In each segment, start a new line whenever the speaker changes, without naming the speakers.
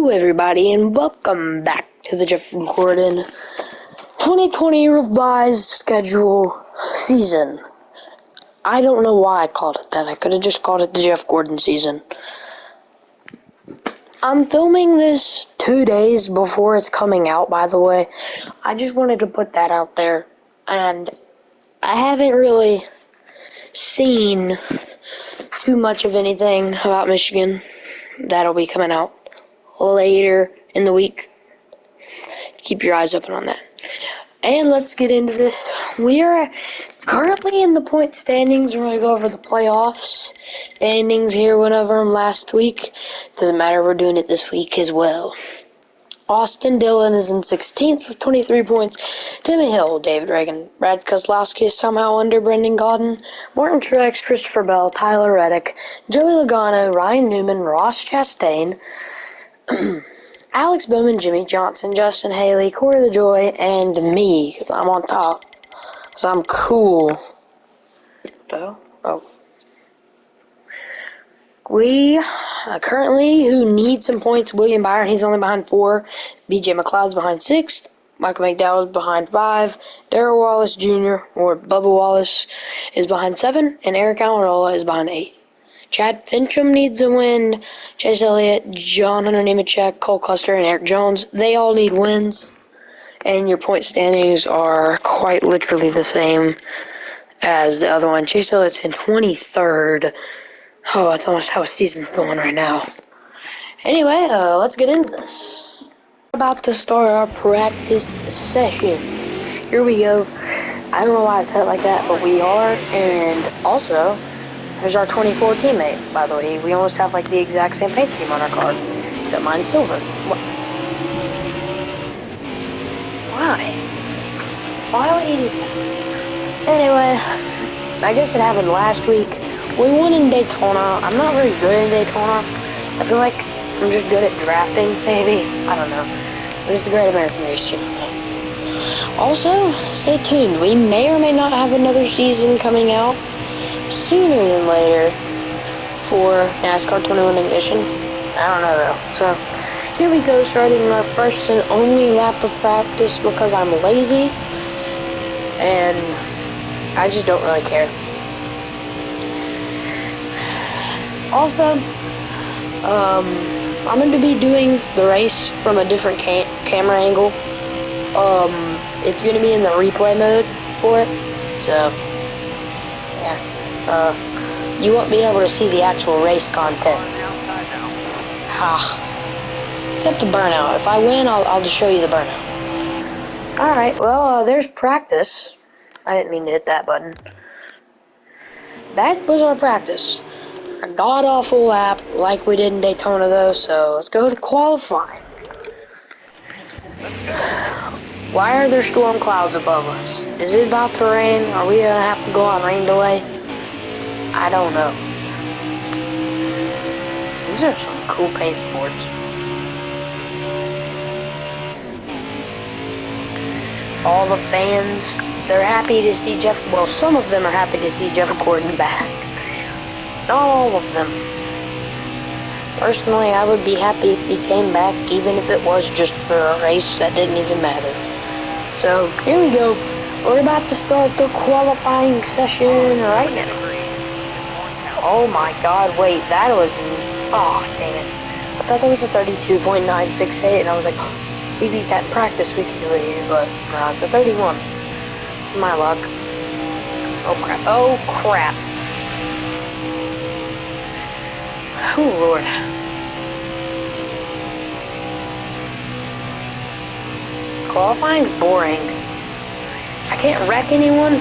Hello everybody and welcome back to the Jeff Gordan 2020 revised schedule season. I don't know why I called it that. I could have just called it the Jeff Gordan season. I'm filming this 2 days before it's coming out, by the way. I just wanted to put that out there. And I haven't really seen too much of anything about Michigan. That'll be coming out later in the week. Keep your eyes open on that. And let's get into this. We are currently in the point standings. We're going to go over the playoffs standings here. Went over them last week. Doesn't matter, we're doing it this week as well. Austin Dillon is in 16th with 23 points. Timmy Hill, David Reagan, Brad Kozlowski is somehow under Brendan Gordan. Martin Truex, Christopher Bell, Tyler Reddick, Joey Logano, Ryan Newman, Ross Chastain, Alex Bowman, Jimmy Johnson, Justin Haley, Corey LaJoy, and me, because I'm on top. Because I'm cool. Oh. We currently, who need some points, William Byron, he's only behind 4. BJ McLeod's behind 6. Michael McDowell's behind 5. Darrell Wallace Jr., or Bubba Wallace, is behind 7. And Eric Almirola is behind 8. Chad Fincham needs a win. Chase Elliott, John Hunter Nemechek, Cole Custer, and Eric Jones, they all need wins. And your point standings are quite literally the same as the other one. Chase Elliott's in 23rd. Oh, that's almost how a season's going right now. Anyway, let's get into this. About to start our practice session. Here we go. I don't know why I said it like that, but we are. And also, there's our 24 teammate, by the way. We almost have like the exact same paint scheme on our card, except mine's silver. Why? Why would he do that? Anyway, I guess it happened last week. We won in Daytona. I'm not very good in Daytona. I feel like I'm just good at drafting, maybe. I don't know. But it's a great American race, you know. Also, stay tuned. We may or may not have another season coming out sooner than later for NASCAR 21 Ignition. I don't know though. So here we go, starting our first and only lap of practice because I'm lazy and I just don't really care. Also, I'm going to be doing the race from a different camera angle. It's going to be in the replay mode for it. So yeah. You won't be able to see the actual race content. Except the burnout. If I win, I'll just show you the burnout. Alright, well, there's practice. I didn't mean to hit that button. That was our practice. A god-awful lap, like we did in Daytona, though, so let's go to qualifying. Why are there storm clouds above us? Is it about to rain? Are we gonna have to go on rain delay? I don't know. These are some cool paint boards. All the fans, they're happy to see well, some of them are happy to see Jeff Gordan back. Not all of them. Personally, I would be happy if he came back, even if it was just for a race that didn't even matter. So, here we go. We're about to start the qualifying session right now. Oh my god, wait, that was... Oh, dang it. I thought that was a 32.968, and I was like, we beat that in practice, we can do it here, but no, it's a 31. My luck. Oh crap. Oh crap. Oh lord. Qualifying's boring. I can't wreck anyone.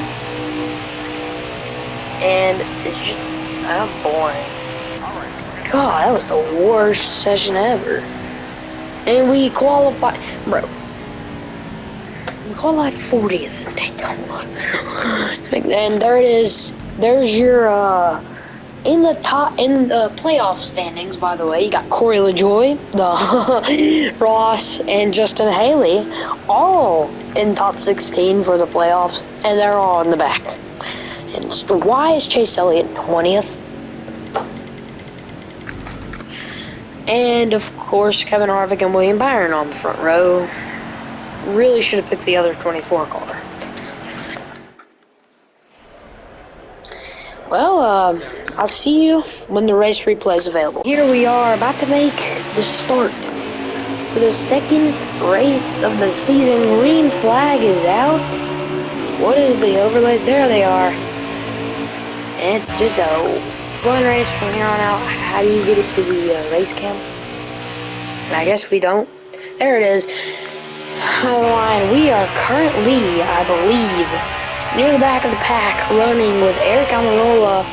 And it's just boring. God, that was the worst session ever. And we qualified, bro. We qualified 40th in Daytona. And there it is. There's your in the playoff standings, by the way, you got Corey LaJoy, the Ross, and Justin Haley, all in top 16 for the playoffs, and they're all in the back. And why is Chase Elliott 20th? And, of course, Kevin Harvick and William Byron on the front row. Really should have picked the other 24 car. Well, I'll see you when the race replay is available. Here we are, about to make the start for the second race of the season. Green flag is out. What are the overlays? There they are. And it's just a fun race from here on out. How do you get it to the race cam? I guess we don't. There it is. Line. We are currently, I believe, near the back of the pack, running with Eric Almirola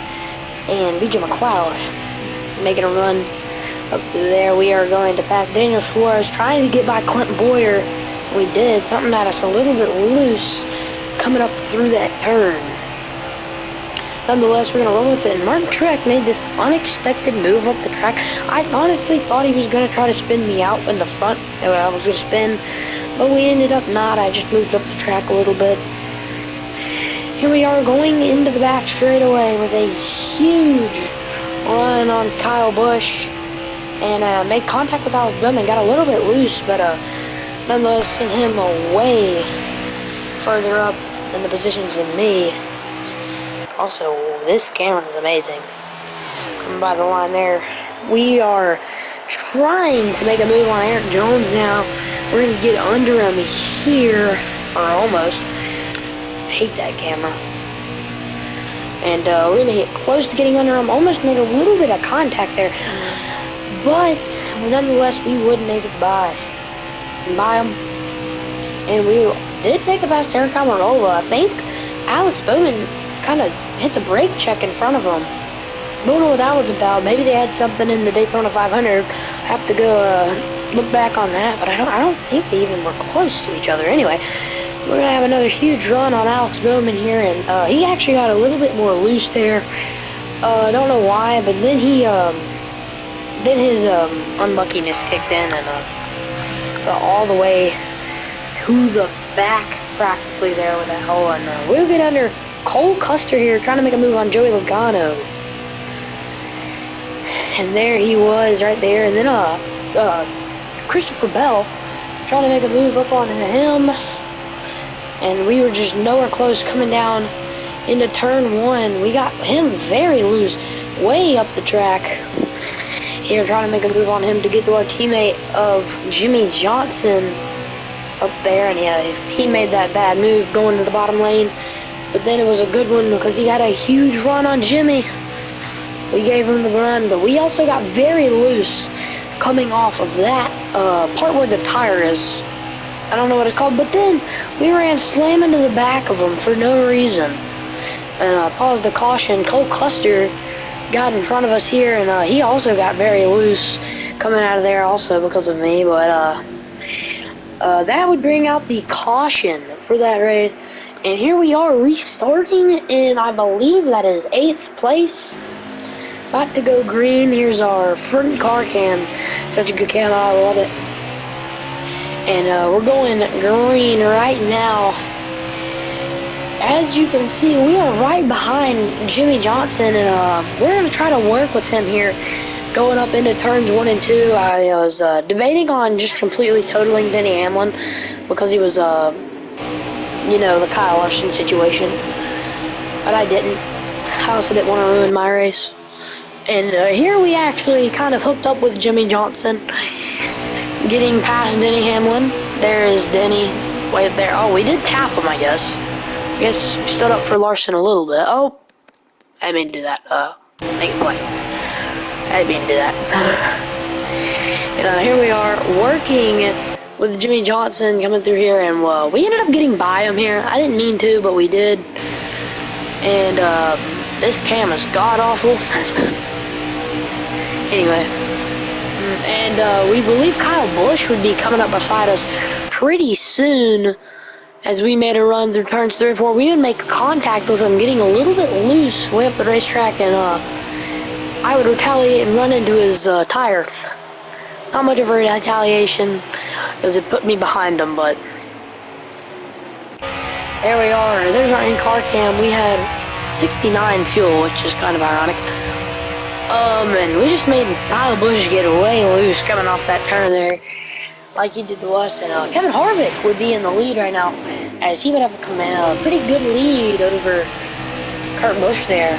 and BJ McLeod, making a run up through there. We are going to pass Daniel Suarez, trying to get by Clinton Boyer. We did. Something had us a little bit loose coming up through that turn. Nonetheless, we're going to run with it. And Martin Truex made this unexpected move up the track. I honestly thought he was going to try to spin me out in the front. I was going to spin, but we ended up not. I just moved up the track a little bit. Here we are going into the back straightaway with a huge run on Kyle Busch. And made contact with Alex Bowman. Got a little bit loose, but nonetheless sent him way further up in the positions than me. Also, this camera is amazing. Coming by the line there. We are trying to make a move on Aaron Jones now. We're going to get under him here, or almost. I hate that camera. And we're going to get close to getting under him. Almost made a little bit of contact there. But, nonetheless, we would make it by him. And we did make it past Eric Almirola. I think Alex Bowman kind of hit the brake check in front of him. Don't know what that was about. Maybe they had something in the Daytona 500. Have to go look back on that, but I don't think they even were close to each other. Anyway, we're gonna have another huge run on Alex Bowman here, and he actually got a little bit more loose there. Don't know why, but then then his unluckiness kicked in and fell all the way to the back practically there with that hole. And we'll get under Cole Custer here, trying to make a move on Joey Logano. And there he was, right there. And then Christopher Bell trying to make a move up on him. And we were just nowhere close coming down into turn one. We got him very loose, way up the track. Here, trying to make a move on him to get to our teammate of Jimmy Johnson up there. And yeah, he made that bad move going to the bottom lane. But then it was a good one because he had a huge run on Jimmy. We gave him the run, but we also got very loose coming off of that part where the tire is. I don't know what it's called, but then we ran slam into the back of him for no reason. And paused the caution. Cole Custer got in front of us here, and he also got very loose coming out of there also because of me. But that would bring out the caution for that race. And here we are restarting in, I believe that is 8th place. About to go green. Here's our front car cam. Such a good cam, I love it. And we're going green right now. As you can see, we are right behind Jimmy Johnson, and we're going to try to work with him here going up into turns 1 and 2. I was debating on just completely totaling Denny Hamlin because he was you know, the Kyle Larson situation. But I didn't. I also didn't want to ruin my race. And here we actually kind of hooked up with Jimmy Johnson. Getting past Denny Hamlin. There is Denny. Way up there. Oh, we did tap him, I guess. I guess we stood up for Larson a little bit. Oh. I didn't mean to do that. Make it play. I didn't mean to do that. And here we are working with Jimmy Johnson coming through here, and we ended up getting by him here. I didn't mean to, but we did. And this cam is god-awful. Anyway. And we believe Kyle Busch would be coming up beside us pretty soon as we made a run through turns 3 and 4. We would make contact with him, getting a little bit loose way up the racetrack, and I would retaliate and run into his tire. Not much of a retaliation, because it put me behind him, but there we are. There's our in-car cam. We had 69 fuel, which is kind of ironic. And we just made Kyle Busch get way loose coming off that turn there, like he did to us. And Kevin Harvick would be in the lead right now, as he would have a pretty good lead over Kurt Busch there.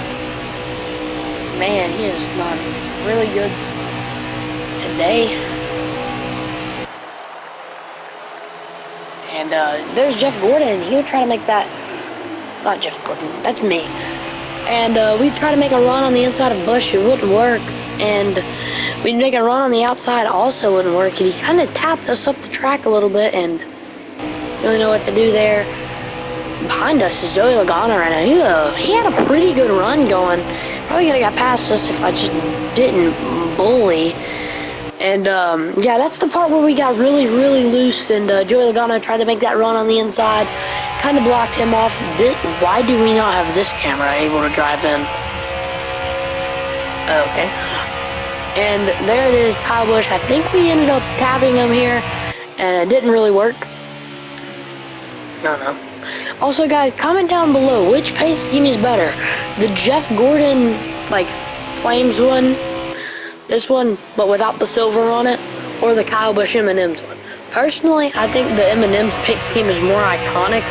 Man, he is not really good today. And there's Jeff Gordon. He would try to make that. Not Jeff Gordon. That's me. And we'd try to make a run on the inside of Busch. It wouldn't work. And we'd make a run on the outside. Also wouldn't work. And he kind of tapped us up the track a little bit. And didn't really know what to do there. Behind us is Joey Logano right now. He had a pretty good run going. Probably could have got past us if I just didn't bully. And yeah, that's the part where we got really, really loose. And Joey Logano tried to make that run on the inside. Kind of blocked him off. Why do we not have this camera able to drive in? Okay. And there it is, Kyle Busch. I think we ended up tapping him here, and it didn't really work. No. Also, guys, comment down below which paint scheme is better. The Jeff Gordon, like, Flames one, this one, but without the silver on it, or the Kyle Busch M&M's one. Personally, I think the M&M's paint scheme is more iconic,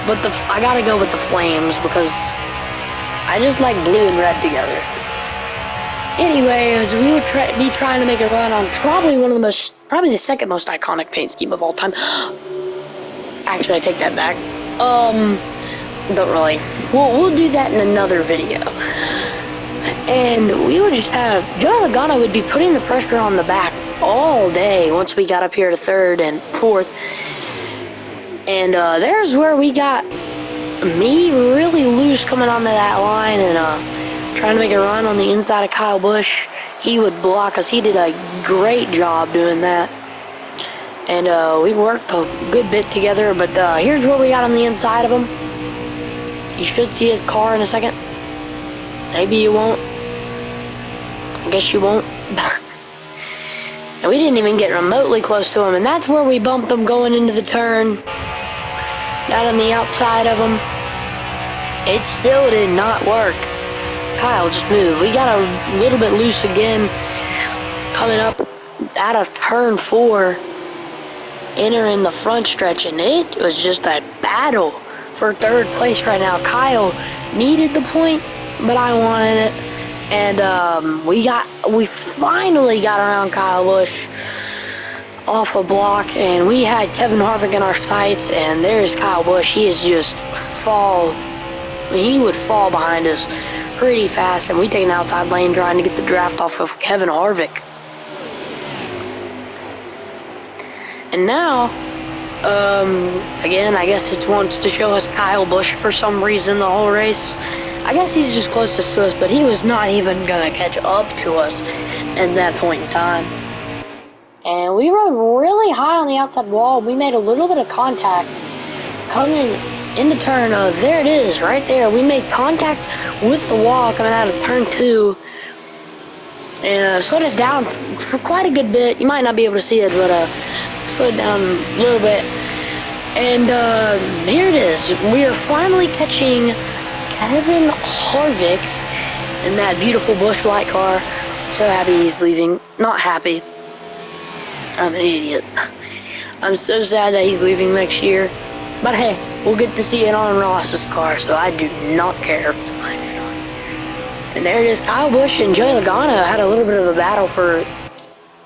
but I gotta go with the Flames because I just like blue and red together. Anyways, we would be trying to make a run on probably the second most iconic paint scheme of all time. Actually, I take that back. Don't really. We'll do that in another video. And we would just have Joey Logano would be putting the pressure on the back all day once we got up here to third and fourth. And there's where we got me really loose coming onto that line and trying to make a run on the inside of Kyle Busch. He would block us. He did a great job doing that. And we worked a good bit together, but here's what we got on the inside of him. You should see his car in a second. Maybe you won't. I guess you won't. And we didn't even get remotely close to him, and that's where we bumped him going into the turn. Down on the outside of him. It still did not work. Kyle, just move. We got a little bit loose again. Coming up out of turn 4. Entering the front stretch, and it was just a battle for third place right now. Kyle needed the point, but I wanted it. And we finally got around Kyle Busch off a block, and we had Kevin Harvick in our sights, and there's Kyle Busch. He is just he would fall behind us pretty fast, and we take an outside lane trying to get the draft off of Kevin Harvick. And now, again, I guess it wants to show us Kyle Busch for some reason the whole race. I guess he's just closest to us, but he was not even going to catch up to us at that point in time. And we rode really high on the outside wall. We made a little bit of contact coming in the turn. There it is, right there. We made contact with the wall coming out of turn 2. And slowed us down for quite a good bit. You might not be able to see it, but slowed down a little bit. And here it is. We are finally catching Kevin Harvick in that beautiful Busch Light car. So happy he's leaving. Not happy. I'm an idiot. I'm so sad that he's leaving next year. But hey, we'll get to see it on Ross's car, so I do not care. And there it is. Kyle Busch and Joey Logano had a little bit of a battle for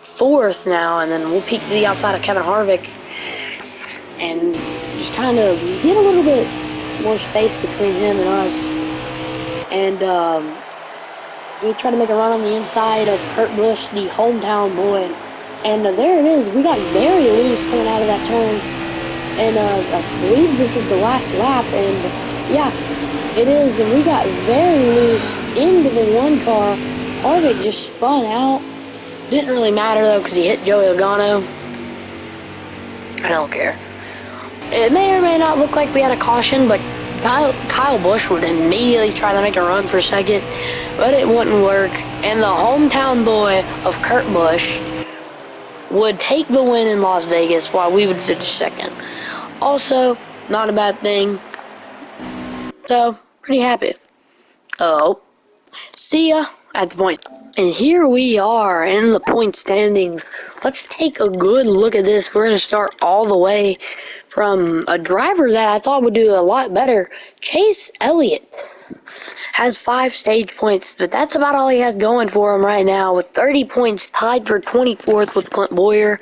4th now, and then we'll peek to the outside of Kevin Harvick and just kind of get a little bit more space between him and us. And we try to make a run on the inside of Kurt Busch, the hometown boy. And there it is. We got very loose coming out of that turn. And I believe this is the last lap. And yeah, it is. And we got very loose into the one car. Harvick just spun out. Didn't really matter though because he hit Joey Logano. I don't care. It may or may not look like we had a caution, but Kyle Busch would immediately try to make a run for second, but it wouldn't work. And the hometown boy of Kurt Busch would take the win in Las Vegas while we would finish second. Also, not a bad thing. So, pretty happy. Oh, see ya. at the point. And here we are in the point standings. Let's take a good look at this. We're going to start all the way from a driver that I thought would do a lot better. Chase Elliott has 5 stage points, but that's about all he has going for him right now, with 30 points, tied for 24th with Clint Boyer.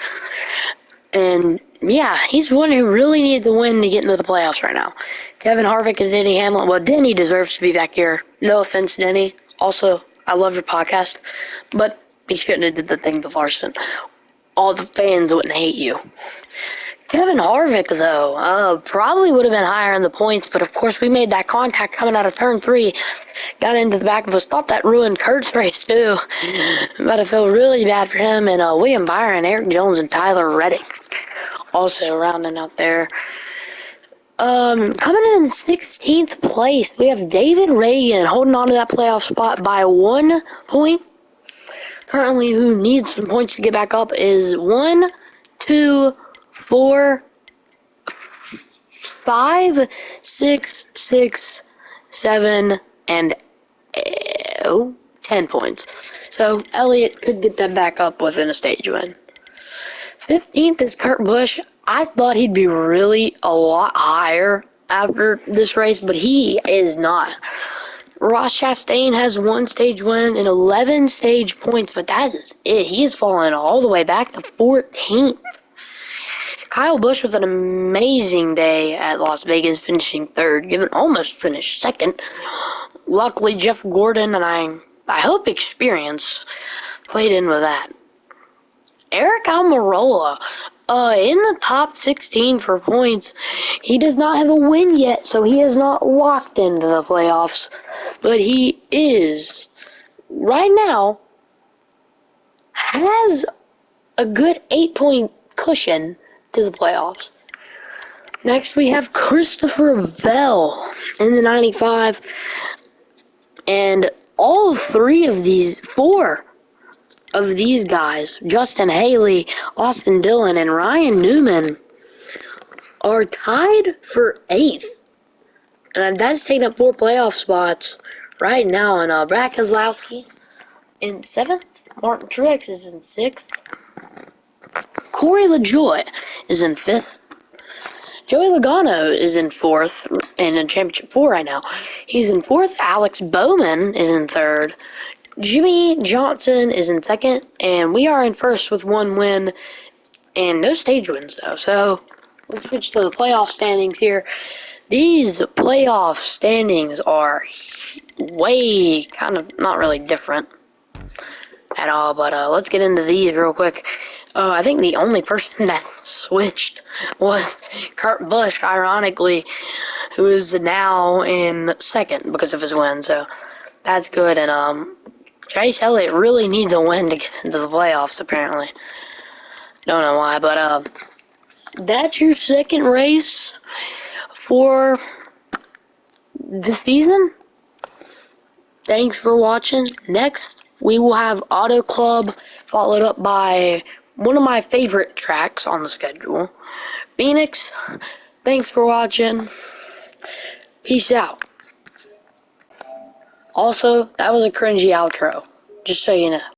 And yeah, he's one who really needs to win to get into the playoffs right now. Kevin Harvick and Denny Hamlin. Well, Denny deserves to be back here. No offense, Denny. Also, I love your podcast, but he shouldn't have did the thing to Larson. All the fans wouldn't hate you. Kevin Harvick, though, probably would have been higher in the points, but of course we made that contact coming out of turn 3. Got into the back of us. Thought that ruined Kurt's race, too. But I feel really bad for him. And William Byron, Eric Jones, and Tyler Reddick also rounding out there. Coming in 16th place, we have David Reagan holding on to that playoff spot by 1 point. Currently, who needs some points to get back up is 1, 2, 4, 5, 6, 7, and 10 points. So Elliott could get that back up within a stage win. 15th is Kurt Busch. I thought he'd be really a lot higher after this race, but he is not. Ross Chastain has 1 stage win and 11 stage points, but that is it. He is falling all the way back to 14th. Kyle Busch with an amazing day at Las Vegas, finishing 3rd, almost finished 2nd. Luckily, Jeff Gordan and I hope experience played in with that. Eric Almirola, in the top 16 for points. He does not have a win yet, so he is not locked into the playoffs. But he is, right now, has a good 8-point cushion to the playoffs. Next, we have Christopher Bell in the 95. And all 4 of these guys, Justin Haley, Austin Dillon, and Ryan Newman, are tied for 8th. And that's taking up 4 playoff spots right now. And Brad Keselowski in 7th. Martin Truex is in 6th. Corey LaJoie is in 5th. Joey Logano is in 4th and in Championship 4 right now. He's in 4th. Alex Bowman is in 3rd. Jimmy Johnson is in 2nd. And we are in 1st with 1 win and no stage wins, though. So let's switch to the playoff standings here. These playoff standings are way kind of not really different at all, but let's get into these real quick. I think the only person that switched was Kurt Busch, ironically, who is now in 2nd because of his win, so that's good. And Chase Elliott really needs a win to get into the playoffs, apparently. Don't know why, but that's your 2nd race for the season. Thanks for watching. Next, we will have Auto Club, followed up by one of my favorite tracks on the schedule, Phoenix. Thanks for watching. Peace out. Also, that was a cringy outro, just so you know.